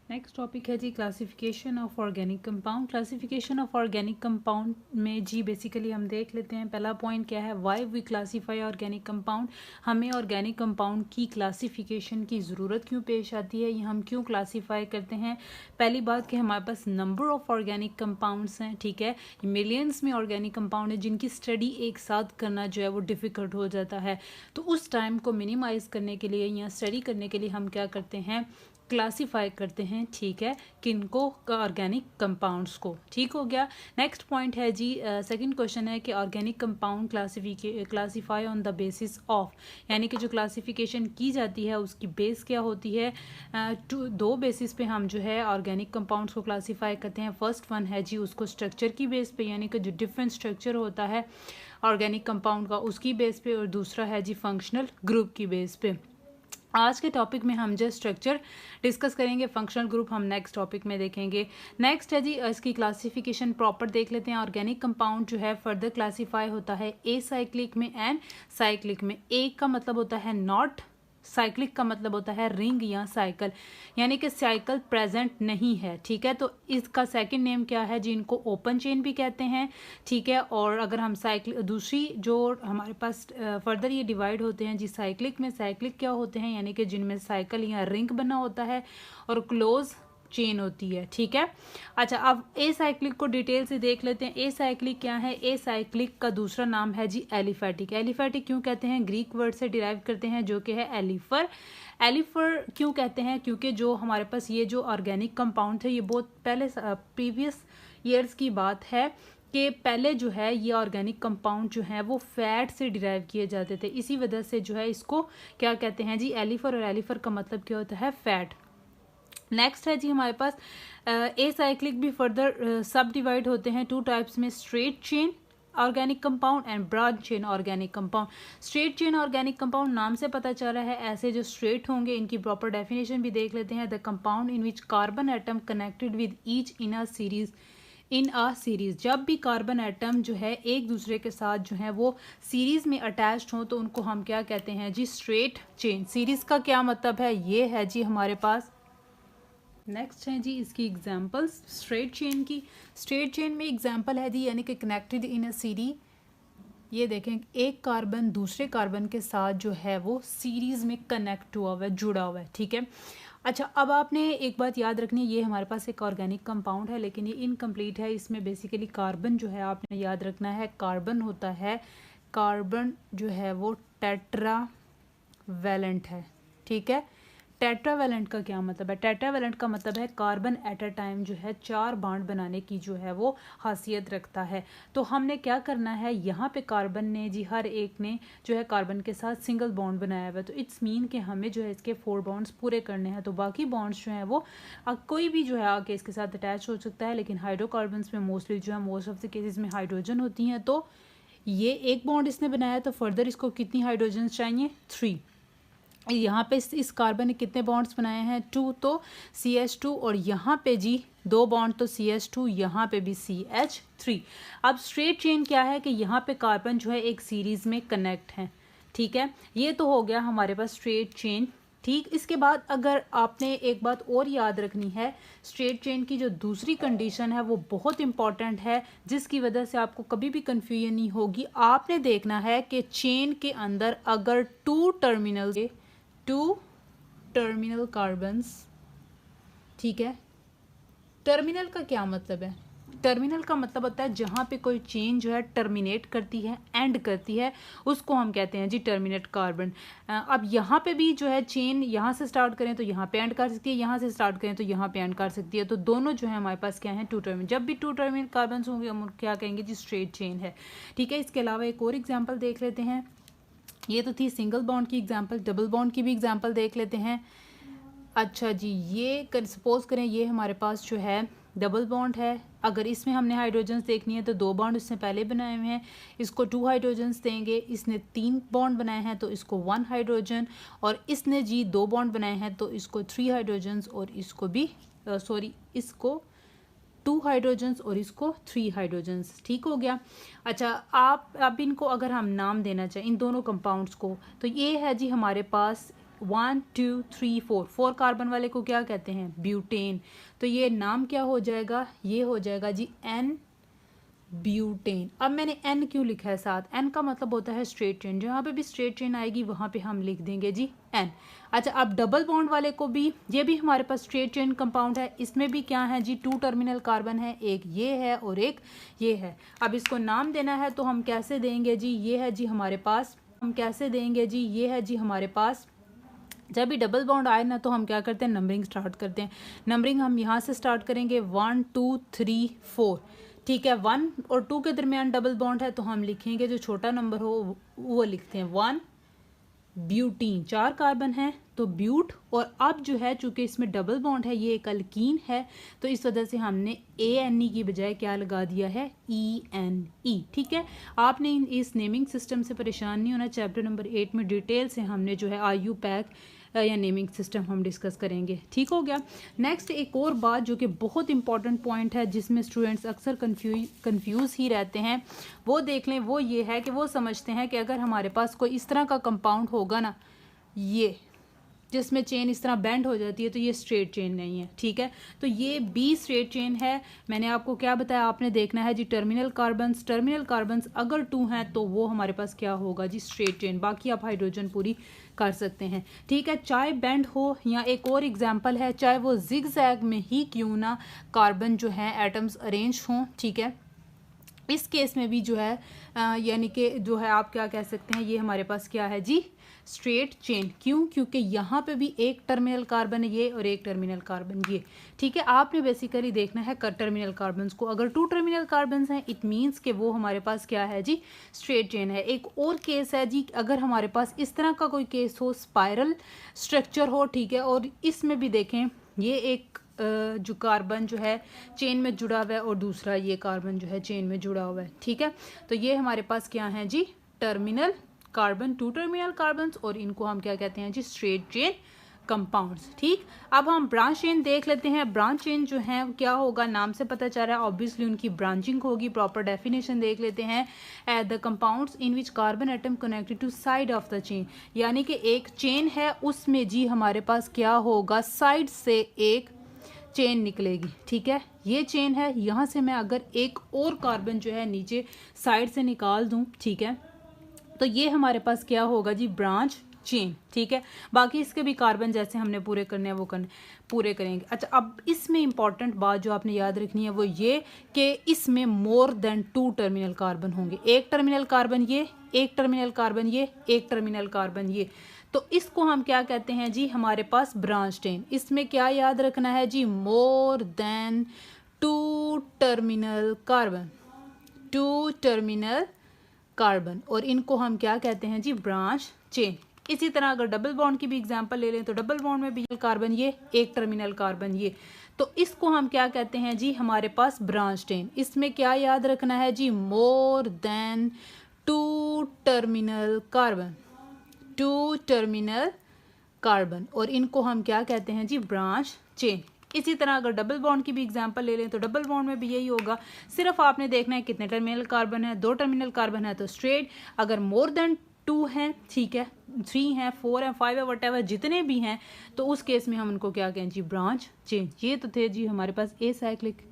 Next topic है जी classification of organic compound. Classification of organic compound में जी बेसिकली हम देख लेते हैं पहला पॉइंट क्या है, why we classify organic compound. हमें ऑर्गेनिक कंपाउंड की क्लासिफिकेशन की ज़रूरत क्यों पेश आती है, ये हम क्यों क्लासीफाई करते हैं। पहली बात कि हमारे पास नंबर ऑफ ऑर्गेनिक कंपाउंड्स हैं, ठीक है, मिलियंस में ऑर्गेनिक कंपाउंड है जिनकी स्टडी एक साथ करना जो है वो डिफ़िकल्ट हो जाता है। तो उस टाइम को मिनिमाइज़ करने के लिए या स्टडी करने के लिए हम क्या करते हैं, क्लासीफाई करते हैं, ठीक है, किनको, ऑर्गेनिक कंपाउंड्स को। ठीक हो गया। नेक्स्ट पॉइंट है जी, सेकंड क्वेश्चन है कि organic compound classify on the basis of, यानी कि जो क्लासिफिकेशन की जाती है उसकी बेस क्या होती है। दो बेसिस पे हम जो है ऑर्गेनिक कंपाउंड्स को क्लासीफाई करते हैं। फर्स्ट वन है जी उसको स्ट्रक्चर की बेस पे, यानी कि जो डिफरेंट स्ट्रक्चर होता है ऑर्गेनिक कंपाउंड का उसकी बेस पे, और दूसरा है जी फंक्शनल ग्रुप की बेस पे। आज के टॉपिक में हम जस्ट स्ट्रक्चर डिस्कस करेंगे, फंक्शनल ग्रुप हम नेक्स्ट टॉपिक में देखेंगे। नेक्स्ट है जी इसकी क्लासिफिकेशन प्रॉपर देख लेते हैं। ऑर्गेनिक कंपाउंड जो है फर्दर क्लासीफाई होता है ए साइक्लिक में एंड साइक्लिक में। ए का मतलब होता है नॉट, साइक्लिक का मतलब होता है रिंग या साइकिल, यानी कि साइकिल प्रेजेंट नहीं है, ठीक है। तो इसका सेकंड नेम क्या है जी, इनको ओपन चेन भी कहते हैं, ठीक है। और अगर हम साइकिल दूसरी जो हमारे पास फर्दर ये डिवाइड होते हैं जी साइक्लिक में, साइक्लिक क्या होते हैं, यानी कि जिनमें साइकिल या रिंग बना होता है और क्लोज चेन होती है, ठीक है। अच्छा, अब ए साइक्लिक को डिटेल से देख लेते हैं। ए साइक्लिक क्या है, ए साइक्लिक का दूसरा नाम है जी एलिफेटिक। एलिफेटिक क्यों कहते हैं, ग्रीक वर्ड से डिराइव करते हैं जो कि है एलिफर। एलिफर क्यों कहते हैं, क्योंकि जो हमारे पास ये जो ऑर्गेनिक कंपाउंड थे ये बहुत पहले प्रीवियस ईयर्स की बात है कि पहले जो है ये ऑर्गेनिक कंपाउंड जो है वो फैट से डिराइव किए जाते थे, इसी वजह से जो है इसको क्या कहते हैं जी एलिफर, और एलिफर का मतलब क्या होता है, फैट। नेक्स्ट है जी हमारे पास ए साइक्लिक भी फर्दर सब डिवाइड होते हैं टू टाइप्स में, straight chain organic compound and broad chain organic compound. Straight chain organic compound नाम से पता चल रहा है, ऐसे जो स्ट्रेट होंगे इनकी प्रॉपर डेफिनेशन भी देख लेते हैं। The compound in which carbon atom connected with each in a series. जब भी कार्बन एटम जो है एक दूसरे के साथ जो है वो सीरीज में अटैच्ड हो तो उनको हम क्या कहते हैं जी, स्ट्रेट चेन। सीरीज का क्या मतलब है, ये है जी हमारे पास। नेक्स्ट है जी इसकी एग्जांपल्स स्ट्रेट चेन की। स्ट्रेट चेन में एग्जांपल है जी, यानी कि कनेक्टेड इन अ सीरीज। ये देखें, एक कार्बन दूसरे कार्बन के साथ जो है वो सीरीज में कनेक्ट हुआ हुआ है, जुड़ा हुआ है, ठीक है। अच्छा, अब आपने एक बात याद रखनी है, ये हमारे पास एक ऑर्गेनिक कंपाउंड है लेकिन ये इनकम्प्लीट है। इसमें बेसिकली कार्बन जो है आपने याद रखना है, कार्बन होता है, कार्बन जो है वो टेट्रा वैलेंट है, ठीक है। टेट्रावैलेंट का क्या मतलब है, टेट्रावैलेंट का मतलब है कार्बन एट अ टाइम जो है 4 बॉन्ड बनाने की जो है वो खासियत रखता है। तो हमने क्या करना है, यहाँ पे कार्बन ने जी हर एक ने जो है कार्बन के साथ सिंगल बॉन्ड बनाया हुआ है, तो इट्स मीन कि हमें जो है इसके 4 बॉन्ड्स पूरे करने हैं। तो बाकी बॉन्ड्स जो हैं वो कोई भी जो है आके इसके साथ अटैच हो सकता है, लेकिन हाइड्रोकार्बन्स में मोस्टली जो है मोस्ट ऑफ द केसेस में हाइड्रोजन होती हैं। तो ये एक बॉन्ड इसने बनाया, तो फर्दर इसको कितनी हाइड्रोजन चाहिए, 3। यहाँ पे इस कार्बन ने कितने बॉन्ड्स बनाए हैं, 2, तो CH2, और यहाँ पे जी 2 बॉन्ड तो CH2, यहाँ पे भी CH3। अब स्ट्रेट चेन क्या है कि यहाँ पे कार्बन जो है एक सीरीज में कनेक्ट है, ठीक है। ये तो हो गया हमारे पास स्ट्रेट चेन, ठीक। इसके बाद अगर आपने एक बात और याद रखनी है, स्ट्रेट चेन की जो दूसरी कंडीशन है वो बहुत इंपॉर्टेंट है, जिसकी वजह से आपको कभी भी कन्फ्यूजन नहीं होगी। आपने देखना है कि चेन के अंदर अगर 2 टर्मिनल कार्बन्स, ठीक है। टर्मिनल का क्या मतलब है, टर्मिनल का मतलब होता है जहाँ पे कोई चेन जो है टर्मिनेट करती है, एंड करती है, उसको हम कहते हैं जी टर्मिनेट कार्बन। अब यहाँ पे भी जो है चेन यहाँ से स्टार्ट करें तो यहाँ पे एंड कर सकती है, यहाँ से स्टार्ट करें तो यहाँ पे एंड कर सकती है। तो दोनों जो है हमारे पास क्या है, 2 टर्मिनल। जब भी 2 टर्मिनल कार्बन होंगे हम क्या कहेंगे जी, स्ट्रेट चेन है, ठीक है। इसके अलावा एक और एग्जाम्पल देख लेते हैं। ये तो थी सिंगल बॉन्ड की एग्जांपल, डबल बॉन्ड की भी एग्जांपल देख लेते हैं। अच्छा जी, ये सपोज करें ये हमारे पास जो है डबल बॉन्ड है, अगर इसमें हमने हाइड्रोजन्स देखनी है तो 2 बॉन्ड इसने पहले बनाए हुए हैं, इसको 2 हाइड्रोजन्स देंगे। इसने 3 बॉन्ड बनाए हैं तो इसको 1 हाइड्रोजन, और इसने जी 2 बॉन्ड बनाए हैं तो इसको 3 हाइड्रोजन्स, और इसको भी इसको 2 हाइड्रोजन्स और इसको 3 हाइड्रोजन्स, ठीक हो गया। अच्छा, आप अब इनको अगर हम नाम देना चाहें इन दोनों कंपाउंड्स को, तो ये है जी हमारे पास 1 2 3 4, 4 कार्बन वाले को क्या कहते हैं, ब्यूटेन। तो ये नाम क्या हो जाएगा, ये हो जाएगा जी एन ब्यूटेन। अब मैंने एन क्यों लिखा है साथ, एन का मतलब होता है स्ट्रेट चेन, जहाँ पे भी स्ट्रेट चेन आएगी वहाँ पे हम लिख देंगे जी एन। अच्छा, अब डबल बॉन्ड वाले को भी, ये भी हमारे पास स्ट्रेट चेन कंपाउंड है, इसमें भी क्या है जी 2 टर्मिनल कार्बन है, एक ये है और एक ये है। अब इसको नाम देना है तो हम कैसे देंगे जी, ये है जी हमारे पास, हम कैसे देंगे जी, ये है जी हमारे पास। जब भी डबल बॉन्ड आए ना तो हम क्या करते हैं, नंबरिंग स्टार्ट करते हैं। नंबरिंग हम यहाँ से स्टार्ट करेंगे 1 2 3 4, ठीक है। 1 और 2 के दरमियान डबल बॉन्ड है तो हम लिखेंगे जो छोटा नंबर हो वो लिखते हैं 1 ब्यूटीन, 4 कार्बन है तो ब्यूट। और अब जो है चूंकि इसमें डबल बॉन्ड है, ये एक अल्कीन है, तो इस वजह से हमने ANE की बजाय क्या लगा दिया है, ENE, ठीक है। आपने इस नेमिंग सिस्टम से परेशान नहीं होना, चैप्टर नंबर 8 में डिटेल से हमने जो है IUPAC या नेमिंग सिस्टम हम डिस्कस करेंगे, ठीक हो गया। नेक्स्ट एक और बात जो कि बहुत इंपॉर्टेंट पॉइंट है, जिसमें स्टूडेंट्स अक्सर कंफ्यूज ही रहते हैं, वो देख लें। वो ये है कि वो समझते हैं कि अगर हमारे पास कोई इस तरह का कंपाउंड होगा ना, ये जिसमें चेन इस तरह बेंड हो जाती है, तो ये स्ट्रेट चेन नहीं है, ठीक है। तो ये बी स्ट्रेट चेन है। मैंने आपको क्या बताया, आपने देखना है जी टर्मिनल कार्बन्स अगर 2 हैं तो वो हमारे पास क्या होगा जी, स्ट्रेट चेन। बाकी आप हाइड्रोजन पूरी कर सकते हैं, ठीक है। चाहे बेंड हो, या एक और एग्जांपल है, चाहे वो जिगजैग में ही क्यों ना कार्बन जो है एटम्स अरेंज हों, ठीक है। इस केस में भी जो है यानी कि जो है आप क्या कह सकते हैं, ये हमारे पास क्या है जी, स्ट्रेट चेन। क्यों, क्योंकि यहाँ पे भी एक टर्मिनल कार्बन है ये और एक टर्मिनल कार्बन ये, ठीक है। आपने बेसिकली देखना है टर्मिनल कार्बन्स को, अगर 2 टर्मिनल कार्बन्स हैं इट मीन्स कि वो हमारे पास क्या है जी, स्ट्रेट चेन है। एक और केस है जी, अगर हमारे पास इस तरह का कोई केस हो, स्पाइरल स्ट्रक्चर हो, ठीक है, और इसमें भी देखें ये एक जो कार्बन जो है चेन में जुड़ा हुआ है और दूसरा ये कार्बन जो है चेन में जुड़ा हुआ है, ठीक है। तो ये हमारे पास क्या है जी, टर्मिनल कार्बन, 2 टर्मिनल कार्बन्स, और इनको हम क्या कहते हैं जी, स्ट्रेट चेन कंपाउंड्स, ठीक। अब हम ब्रांच चेन देख लेते हैं। ब्रांच चेन जो है क्या होगा, नाम से पता चल रहा है ऑब्वियसली उनकी ब्रांचिंग होगी। प्रॉपर डेफिनेशन देख लेते हैं, the compounds in which carbon atom connected to side of the chain, यानी कि एक चेन है उसमें जी हमारे पास क्या होगा, साइड से एक चेन निकलेगी, ठीक है। ये चेन है, यहाँ से मैं अगर एक और कार्बन जो है नीचे साइड से निकाल दूं, ठीक है, तो ये हमारे पास क्या होगा जी, ब्रांच चेन, ठीक है। बाकी इसके भी कार्बन जैसे हमने पूरे करने हैं वो पूरे करेंगे। अच्छा, अब इसमें इंपॉर्टेंट बात जो आपने याद रखनी है वो ये कि इसमें मोर देन 2 टर्मिनल कार्बन होंगे। एक टर्मिनल कार्बन ये, एक टर्मिनल कार्बन ये, एक टर्मिनल कार्बन ये, तो इसको हम क्या कहते हैं जी, हमारे पास ब्रांच चेन। इसमें क्या याद रखना है जी, more than 2 terminal carbon, 2 terminal carbon, और इनको हम क्या कहते हैं जी, ब्रांच चेन। इसी तरह अगर डबल बॉन्ड की भी एग्जांपल ले लें तो डबल बॉन्ड में भी कार्बन ये, एक टर्मिनल कार्बन ये, तो इसको हम क्या कहते हैं जी, हमारे पास ब्रांच चेन। इसमें क्या याद रखना है जी, more than 2 terminal carbon, 2 terminal carbon, और इनको हम क्या कहते हैं जी, ब्रांच चेन। इसी तरह अगर डबल बॉन्ड की भी एग्जांपल ले लें तो डबल बॉन्ड में भी यही होगा, सिर्फ आपने देखना है कितने टर्मिनल कार्बन है, 2 टर्मिनल कार्बन है तो स्ट्रेट, अगर मोर देन 2 हैं, ठीक है, 3 हैं, 4 हैं, 5 है, वटेवर जितने भी हैं, तो उस केस में हम उनको क्या कहें जी, ब्रांच चेन। ये तो थे जी हमारे पास एसाइक्लिक।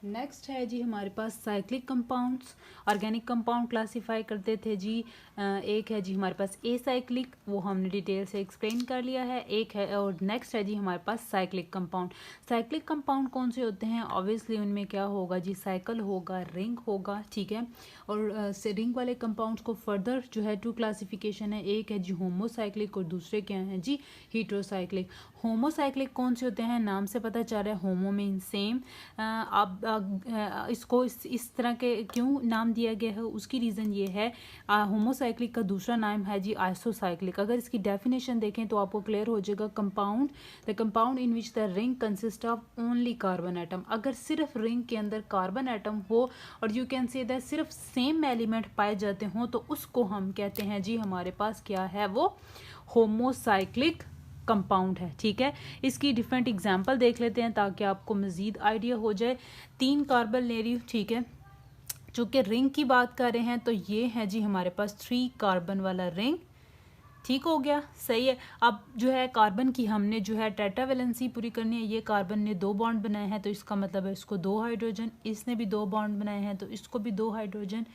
नेक्स्ट है जी हमारे पास cyclic compounds. Organic compound classify करते थे जी, एक है जी हमारे पास एसाइक्लिक, वो हमने डिटेल से एक्सप्लेन कर लिया है, एक है, और नेक्स्ट है जी हमारे पास साइक्लिक कंपाउंड। साइक्लिक कंपाउंड कौन से होते हैं, ऑब्वियसली उनमें क्या होगा जी, साइकिल होगा, रिंग होगा, ठीक है। और रिंग वाले कंपाउंड्स को फर्दर जो है 2 क्लासिफिकेशन है, एक है जी होमोसाइक्लिक और दूसरे क्या हैं जी, हीट्रोसाइक्लिक। होमोसाइक्लिक कौन से होते हैं, नाम से पता चल रहा है, होमो मीन सेम। अब इसको इस तरह के क्यों नाम दिया गया है, उसकी रीज़न ये है, होमोसाइक्लिक का दूसरा नाम है जी आइसोसाइक्लिक। अगर इसकी डेफिनेशन देखें तो आपको क्लियर हो जाएगा, compound, the compound in which the ring consist of only carbon atom. अगर सिर्फ रिंग के अंदर कार्बन एटम हो और यू कैन से दैट सिर्फ सेम एलिमेंट पाए जाते हों, तो उसको हम कहते हैं जी, हमारे पास क्या है, वो होमोसाइक्लिक कंपाउंड है, ठीक है। इसकी डिफरेंट एग्जांपल देख लेते हैं ताकि आपको मज़ीद आइडिया हो जाए। 3 कार्बन ले रही हूँ, ठीक है, चूँकि रिंग की बात कर रहे हैं तो ये है जी हमारे पास 3 कार्बन वाला रिंग, ठीक हो गया, सही है। अब जो है कार्बन की हमने जो है टेट्रावेलेंसी पूरी करनी है। ये कार्बन ने 2 बॉन्ड बनाए हैं तो इसका मतलब है इसको 2 हाइड्रोजन, इसने भी 2 बॉन्ड बनाए हैं तो इसको भी 2 हाइड्रोजन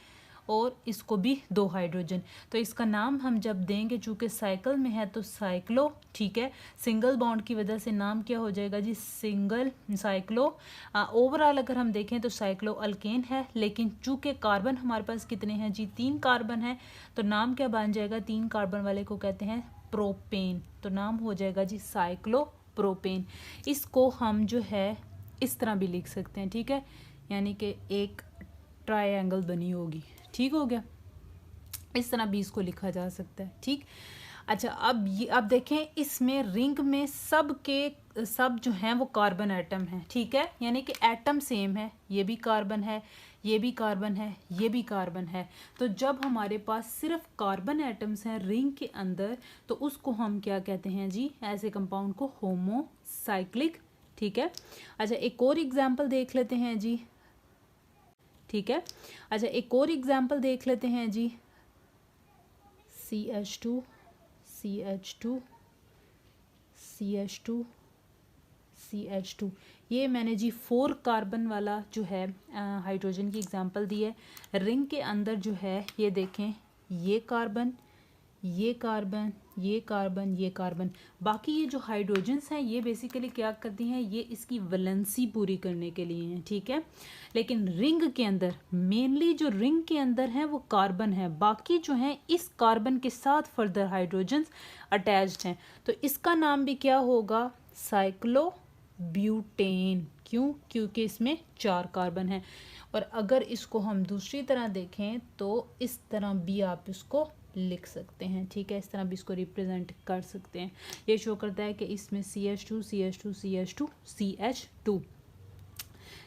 और इसको भी 2 हाइड्रोजन। तो इसका नाम हम जब देंगे, चूँकि साइकिल में है तो साइक्लो, ठीक है। सिंगल बॉन्ड की वजह से नाम क्या हो जाएगा जी, सिंगल साइक्लो। ओवरऑल अगर हम देखें तो साइक्लो अल्केन है, लेकिन चूँकि कार्बन हमारे पास कितने हैं जी, 3 कार्बन है, तो नाम क्या बन जाएगा, 3 कार्बन वाले को कहते हैं प्रोपेन, तो नाम हो जाएगा जी साइक्लो प्रोपेन। इसको हम जो है इस तरह भी लिख सकते हैं, ठीक है, यानी कि एक ट्रायंगल बनी होगी, ठीक हो गया। इस तरह भी इसको लिखा जा सकता है, ठीक। अच्छा, अब देखें इसमें रिंग में सब जो हैं वो कार्बन एटम हैं, ठीक है, यानी कि एटम सेम है, ये भी कार्बन है, ये भी कार्बन है, ये भी कार्बन है। तो जब हमारे पास सिर्फ कार्बन एटम्स हैं रिंग के अंदर तो उसको हम क्या कहते हैं जी, ऐसे कंपाउंड को होमोसाइक्लिक, ठीक है। अच्छा, एक और एग्जाम्पल देख लेते हैं जी, ठीक है। अच्छा, एक और एग्जाम्पल देख लेते हैं जी, CH2 CH2 CH2 CH2, ये मैंने जी 4 कार्बन वाला जो है हाइड्रोजन की एग्जांपल दी है। रिंग के अंदर जो है ये देखें, ये कार्बन, ये कार्बन, ये कार्बन, ये कार्बन, बाकी ये जो हाइड्रोजन्स हैं ये बेसिकली क्या करती हैं, ये इसकी वैलेंसी पूरी करने के लिए हैं, ठीक है। लेकिन रिंग के अंदर मेनली जो रिंग के अंदर है वो कार्बन है, बाकी जो हैं इस कार्बन के साथ फर्दर हाइड्रोजन्स अटैच्ड हैं, तो इसका नाम भी क्या होगा, साइक्लो ब्यूटेन। क्यों, क्योंकि इसमें 4 कार्बन हैं। और अगर इसको हम दूसरी तरह देखें तो इस तरह भी आप इसको लिख सकते हैं, ठीक है, इस तरह भी इसको रिप्रेजेंट कर सकते हैं। ये शो करता है कि इसमें CH2 CH2 CH2 CH2।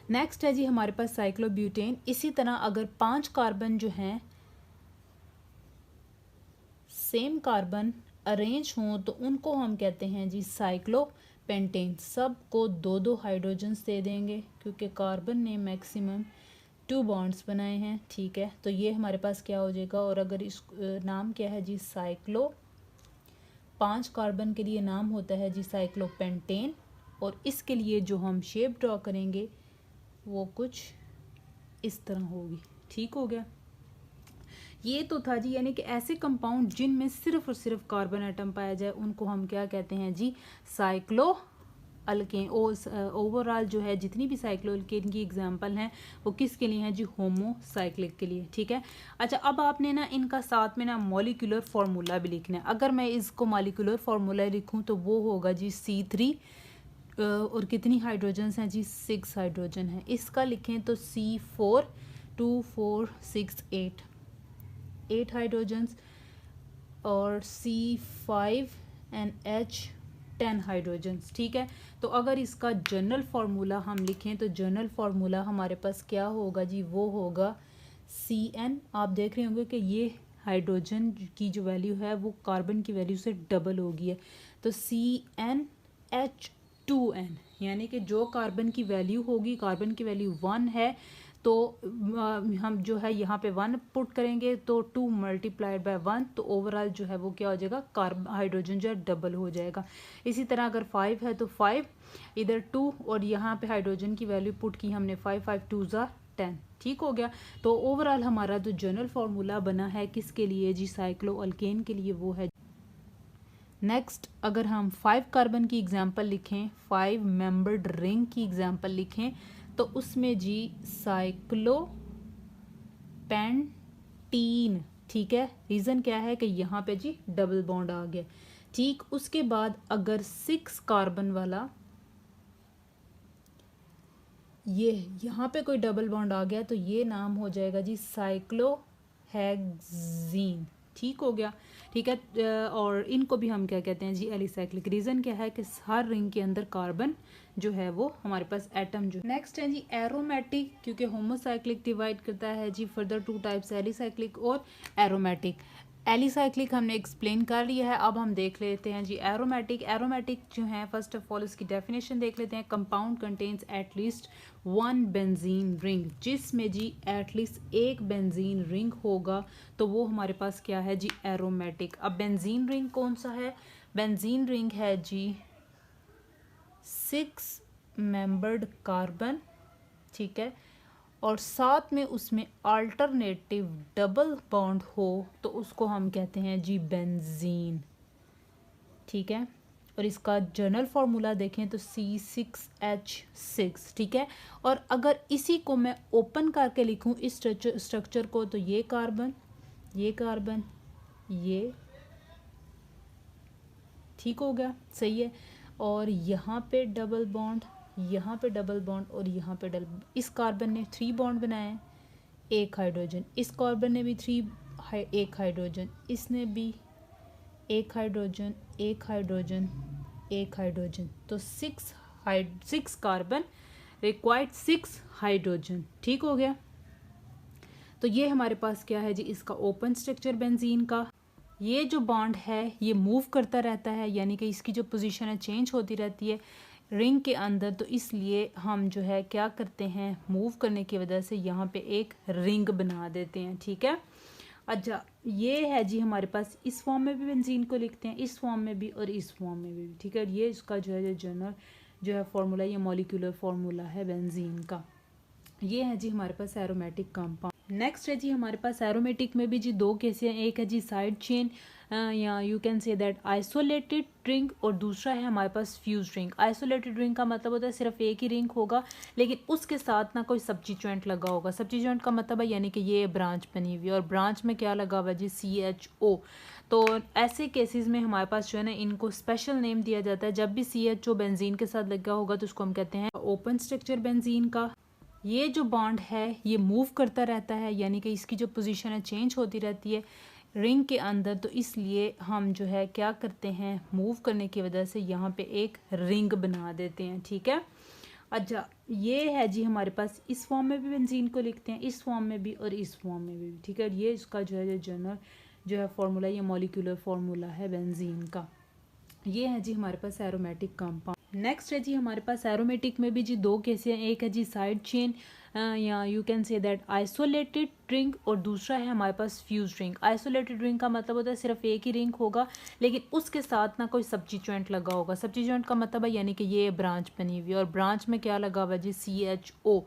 Next है जी हमारे पास साइक्लोब्यूटेन। इसी तरह अगर 5 कार्बन जो हैं सेम कार्बन अरेंज हों तो उनको हम कहते हैं जी साइक्लोपेंटेन। सबको 2-2 हाइड्रोजन्स दे देंगे क्योंकि कार्बन ने मैक्सिमम 2 बॉन्ड्स बनाए हैं, ठीक है। तो ये हमारे पास क्या हो जाएगा, और अगर इस नाम क्या है जी, साइक्लो, 5 कार्बन के लिए नाम होता है जी साइक्लोपेंटेन, और इसके लिए जो हम शेप ड्रॉ करेंगे वो कुछ इस तरह होगी, ठीक हो गया। ये तो था जी, यानी कि ऐसे कंपाउंड जिनमें सिर्फ और सिर्फ कार्बन एटम पाया जाए उनको हम क्या कहते हैं जी, साइक्लो अल्केन। ओवरऑल जो है जितनी भी साइक्लो अल्केन की एग्जांपल हैं वो किसके लिए हैं जी, होमोसाइक्लिक के लिए, ठीक है। अच्छा, अब आपने ना इनका साथ में ना मॉलिक्यूलर फार्मूला भी लिखना है। अगर मैं इसको मॉलिक्यूलर फार्मूला लिखूं तो वो होगा जी C3, और कितनी हाइड्रोजन्स हैं जी, 6 हाइड्रोजन है। इसका लिखें तो C4 2 4 6 8 हाइड्रोजन्स, और C5 एंड H 10 हाइड्रोजन्स, ठीक है। तो अगर इसका जनरल फार्मूला हम लिखें तो जनरल फार्मूला हमारे पास क्या होगा जी, वो होगा Cn। आप देख रहे होंगे कि ये हाइड्रोजन की जो वैल्यू है वो कार्बन की वैल्यू से डबल हो गई है, तो CnH2n, यानी कि जो कार्बन की वैल्यू होगी, कार्बन की वैल्यू 1 है तो हम जो है यहाँ पे 1 पुट करेंगे तो 2 मल्टीप्लाइड बाय 1, तो ओवरऑल जो है वो क्या हो जाएगा, कार्बन हाइड्रोजन जो है डबल हो जाएगा। इसी तरह अगर 5 है तो 5 इधर 2, और यहाँ पे हाइड्रोजन की वैल्यू पुट की हमने 5 5 2 ज़ा 10, ठीक हो गया। तो ओवरऑल हमारा जो जनरल फार्मूला बना है किसके लिए जी, साइक्लो अल्केन के लिए, वो है। नेक्स्ट अगर हम 5 कार्बन की एग्जांपल लिखें, 5 मेंबर्ड रिंग की एग्जांपल लिखें तो उसमें जी साइक्लोपेंटीन, ठीक है। रीज़न क्या है कि यहाँ पे जी डबल बॉन्ड आ गया, ठीक। उसके बाद अगर 6 कार्बन वाला ये यहाँ पे कोई डबल बॉन्ड आ गया तो ये नाम हो जाएगा जी साइक्लोहेक्सीन, ठीक हो गया, ठीक है। और इनको भी हम क्या कहते हैं जी, एलिसाइक्लिक। रीज़न क्या है कि हर रिंग के अंदर कार्बन जो है वो हमारे पास एटम जो। नेक्स्ट है जी एरोमेटिक, क्योंकि होमोसाइक्लिक डिवाइड करता है जी फर्दर 2 टाइप्स, एलिसाइक्लिक और एरोमेटिक। एलिसाइक्लिक हमने एक्सप्लेन कर लिया है। अब हम देख लेते हैं जी एरोमेटिक। एरोमेटिक जो है फर्स्ट ऑफ ऑल इसकी डेफिनेशन देख लेते हैं। Compound contains at least one benzene ring, जिसमें जी एटलीस्ट एक बेंजीन रिंग होगा तो वो हमारे पास क्या है जी एरोमेटिक। अब बेंजीन रिंग कौन सा है? बेंजीन रिंग है जी 6 मेंबर्ड कार्बन, ठीक है, और साथ में उसमें अल्टरनेटिव डबल बॉन्ड हो तो उसको हम कहते हैं जी बेंजीन, ठीक है। और इसका जनरल फार्मूला देखें तो C6H6, ठीक है। और अगर इसी को मैं ओपन करके लिखूं इस स्ट्रक्चर को तो ये कार्बन, ये कार्बन, ये, ठीक हो गया, सही है। और यहाँ पे डबल बॉन्ड, यहाँ पे डबल बॉन्ड और यहाँ पे डबल, इस कार्बन ने 3 बॉन्ड बनाए हैं, एक हाइड्रोजन, इस कार्बन ने भी एक हाइड्रोजन, इसने भी एक हाइड्रोजन, एक हाइड्रोजन, एक हाइड्रोजन, तो 6 कार्बन रिक्वायर्ड 6 हाइड्रोजन, ठीक हो गया। तो ये हमारे पास क्या है जी इसका ओपन स्ट्रक्चर बेंजीन का। ये जो बॉन्ड है ये मूव करता रहता है, यानी कि इसकी जो पोजीशन है चेंज होती रहती है रिंग के अंदर, तो इसलिए हम जो है क्या करते हैं, मूव करने की वजह से यहाँ पे एक रिंग बना देते हैं, ठीक है। अच्छा, ये है जी हमारे पास, इस फॉर्म में भी बेंजीन को लिखते हैं, इस फॉर्म में भी और इस फॉर्म में भी, ठीक है। ये इसका जो है जनरल जो है फार्मूला, ये मॉलिक्यूलर फार्मूला है बेंजीन का। ये है जी हमारे पास एरोमेटिक कंपाउंड। नेक्स्ट है जी हमारे पास एरोमेटिक में भी जी 2 केसेस हैं, एक है जी साइड चेन या you can say that isolated ring, और दूसरा है हमारे पास फ्यूज रिंग। आइसोलेटेड रिंग का मतलब होता है सिर्फ एक ही रिंग होगा लेकिन उसके साथ ना कोई सब्स्टिट्यूएंट लगा होगा। सब्स्टिट्यूएंट का मतलब है यानी कि ये ब्रांच बनी हुई है और ब्रांच में क्या लगा हुआ है जी CHO। तो ऐसे केसेस में हमारे पास जो है ना इनको स्पेशल नेम दिया जाता है। जब भी CHO बेंजीन के साथ लगा होगा तो उसको हम कहते हैं ओपन स्ट्रक्चर बेंजीन का। ये जो बॉन्ड है ये मूव करता रहता है, यानी कि इसकी जो पोजीशन है चेंज होती रहती है रिंग के अंदर, तो इसलिए हम जो है क्या करते हैं, मूव करने की वजह से यहाँ पे एक रिंग बना देते हैं, ठीक है। अच्छा, ये है जी हमारे पास, इस फॉर्म में भी बेंजीन को लिखते हैं, इस फॉर्म में भी और इस फॉर्म में भी, ठीक है। ये इसका जो है जनरल जो है फार्मूला, ये मॉलिक्यूलर फार्मूला है बेंजीन का। ये है जी हमारे पास एरोमेटिक कंपाउंड। नेक्स्ट है जी हमारे पास एरोमेटिक में भी जी 2 केसेस हैं, एक है जी साइड चेन या you can say that isolated ring, और दूसरा है हमारे पास फ्यूज रिंग। आइसोलेटेड रिंग का मतलब होता है सिर्फ एक ही रिंग होगा लेकिन उसके साथ ना कोई सब्स्टिट्यूएंट लगा होगा। सब्स्टिट्यूएंट का मतलब है यानी कि ये ब्रांच बनी हुई है और ब्रांच में क्या लगा हुआ है जी CHO।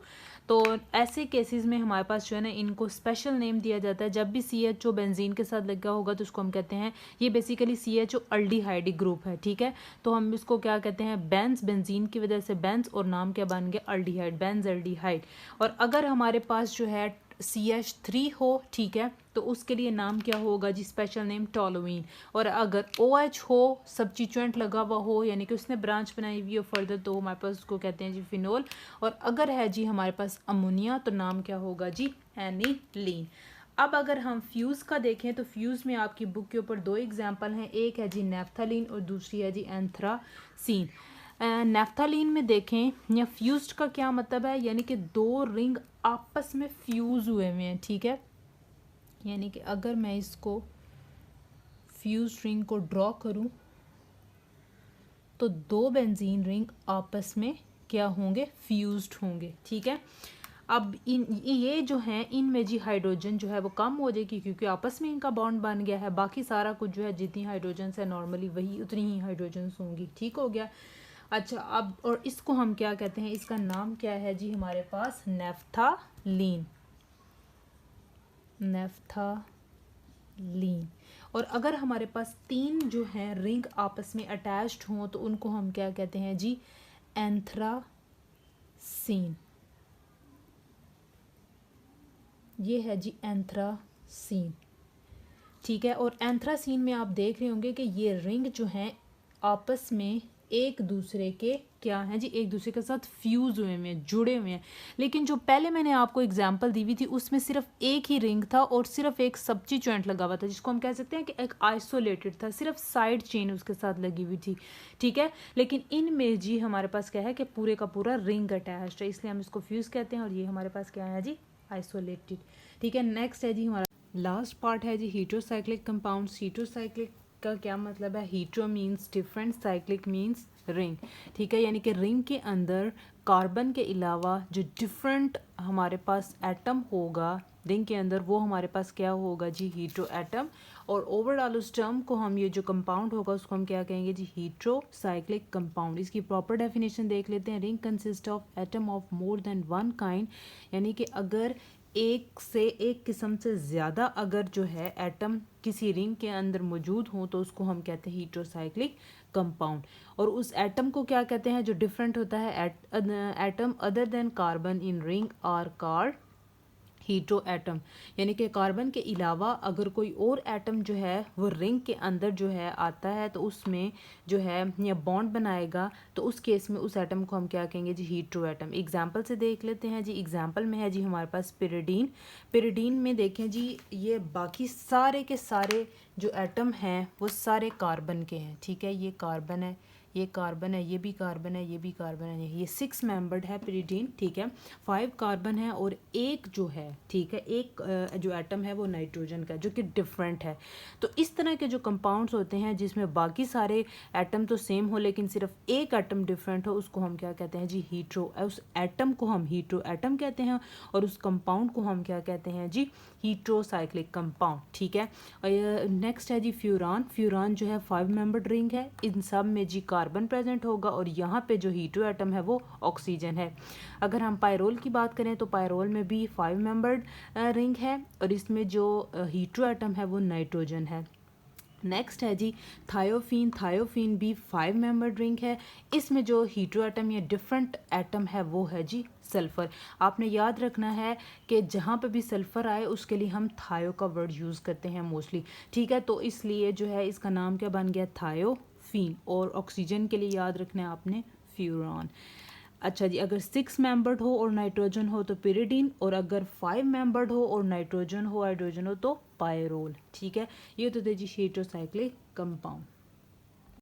तो ऐसे केसेस में हमारे पास जो है ना इनको स्पेशल नेम दिया जाता है। जब भी CHO बेंजीन के साथ लगा होगा तो उसको हम कहते हैं, ये बेसिकली CHO अल्डिहाइड ग्रुप है, ठीक है। तो हम इसको क्या कहते हैं, बेंज, बेंजीन की वजह से बेंज और नाम क्या बन गया अल्डिहाइड, बेंज अल्डिहाइड। और अगर हमारे पास जो है CH3 हो, ठीक है, तो उसके लिए नाम क्या होगा जी, स्पेशल नेम टोलुइन। और अगर OH हो, सब्स्टिट्यूएंट लगा हुआ हो यानी कि उसने ब्रांच बनाई हुई हो फर्दर, तो हमारे पास उसको कहते हैं जी फिनोल। और अगर है जी हमारे पास अमोनिया तो नाम क्या होगा जी एनिलीन। अब अगर हम फ्यूज़ का देखें तो फ्यूज़ में आपकी बुक के ऊपर 2 एग्जाम्पल हैं, एक है जी नेफ्थलीन और दूसरी है जी एंथ्रासीन। नेफ्थलीन में देखें या फ्यूज्ड का क्या मतलब है, यानी कि 2 रिंग आपस में फ्यूज़ हुए हुए हैं, ठीक है। यानी कि अगर मैं इसको फ्यूज रिंग को ड्रॉ करूं तो 2 बेंजीन रिंग आपस में क्या होंगे, फ्यूज्ड होंगे, ठीक है। अब ये जो है इनमें जी हाइड्रोजन जो है वो कम हो जाएगी क्योंकि आपस में इनका बॉन्ड बन गया है। बाकी सारा कुछ जो है जितनी हाइड्रोजन है नॉर्मली वही उतनी ही हाइड्रोजन होंगी, ठीक हो गया। अच्छा, अब और इसको हम क्या कहते हैं, इसका नाम क्या है जी हमारे पास नेफ्थलीन, नेफ्थलीन। और अगर हमारे पास 3 जो हैं रिंग आपस में अटैच्ड हों तो उनको हम क्या कहते हैं जी एंथ्रासीन। ये है जी एंथ्रासीन, ठीक है। और एंथ्रासीन में आप देख रहे होंगे कि ये रिंग जो हैं आपस में एक दूसरे के क्या हैं जी, एक दूसरे के साथ फ्यूज हुए हैं, जुड़े हुए हैं। लेकिन जो पहले मैंने आपको एग्जांपल दी हुई थी उसमें सिर्फ एक ही रिंग था और सिर्फ एक सब्स्टिट्यूएंट लगा हुआ था जिसको हम कह सकते हैं कि एक आइसोलेटेड था, सिर्फ साइड चेन उसके साथ लगी हुई थी, ठीक है। लेकिन इनमें जी हमारे पास क्या है कि पूरे का पूरा रिंग अटैच्ड है, इसलिए हम इसको फ्यूज कहते हैं। और ये हमारे पास क्या है जी आइसोलेटेड, ठीक है। नेक्स्ट है जी हमारा लास्ट पार्ट है जी हीट्रोसाइक्लिक कंपाउंड्स। हीट्रोसाइक्लिक का क्या मतलब है? Hetero means different, cyclic means ring, ठीक है, यानी कि रिंग के अंदर कार्बन के अलावा जो डिफरेंट हमारे पास एटम होगा रिंग के अंदर, वो हमारे पास क्या होगा जी? Hetero atom. और ओवरऑल उस टर्म को हम, ये जो कंपाउंड होगा उसको हम क्या कहेंगे जी? Heterocyclic compound. इसकी प्रॉपर डेफिनेशन देख लेते हैं। Ring consist of atom of more than one kind, यानी कि अगर एक किस्म से ज़्यादा अगर जो है एटम किसी रिंग के अंदर मौजूद हो तो उसको हम कहते हैं हीट्रोसाइक्लिक कंपाउंड। और उस एटम को क्या कहते हैं जो डिफरेंट होता है? Atom other than carbon in ring are called hetero atom, यानी कि कार्बन के अलावा अगर कोई और एटम जो है वो रिंग के अंदर जो है आता है तो उसमें जो है या बॉन्ड बनाएगा, तो उस केस में उस एटम को हम क्या कहेंगे जी? Hetero atom. एग्जांपल से देख लेते हैं जी। एग्जांपल में है जी हमारे पास पिरिडीन। पिरिडीन में देखें जी, ये बाकी सारे के सारे जो एटम हैं वो सारे कार्बन के हैं, ठीक है, ये कार्बन है, ये कार्बन है, ये भी कार्बन है, ये भी कार्बन है, ये 6 मेंबर्ड है पिरिडीन, ठीक है। 5 कार्बन है और एक जो है, ठीक है, एक जो एटम है वो नाइट्रोजन का, जो कि डिफरेंट है। तो इस तरह के जो कंपाउंड्स होते हैं जिसमें बाकी सारे एटम तो सेम हो लेकिन सिर्फ एक एटम डिफरेंट हो, उसको हम क्या कहते हैं जी? हीट्रो। उस एटम को हम हीट्रो एटम कहते हैं और उस कंपाउंड को हम क्या कहते हैं जी? हीट्रोसाइक्लिक कंपाउंड, ठीक है। और नेक्स्ट है जी फ्यूरान। फ्यूरान जो है 5 मेंबर्ड रिंग है, इन सब में जी कार्बन प्रेजेंट होगा और यहाँ पे जो हीट्रो एटम है वो ऑक्सीजन है। अगर हम पायरोल की बात करें तो पायरोल में भी 5 मेंबर्ड रिंग है और इसमें जो हीट्रो एटम है वो नाइट्रोजन है। नेक्स्ट है जी थायोफीन। थायोफीन भी 5 मेंबर्ड रिंग है, इसमें जो हीट्रो एटम या डिफरेंट एटम है वो है जी सल्फ़र। आपने याद रखना है कि जहाँ पे भी सल्फ़र आए उसके लिए हम थायो का वर्ड यूज़ करते हैं मोस्टली, ठीक है, तो इसलिए जो है इसका नाम क्या बन गया? थायोफीन। और ऑक्सीजन के लिए याद रखना है आपने फ्यूरॉन। अच्छा जी, अगर 6 मेंबर्ड हो और नाइट्रोजन हो तो पिरिडीन, और अगर 5 मेंबर्ड हो और नाइट्रोजन हो हाइड्रोजन हो तो पायरोल, ठीक है। ये तो थे जी हीट्रोसाइक्लिक कंपाउंड।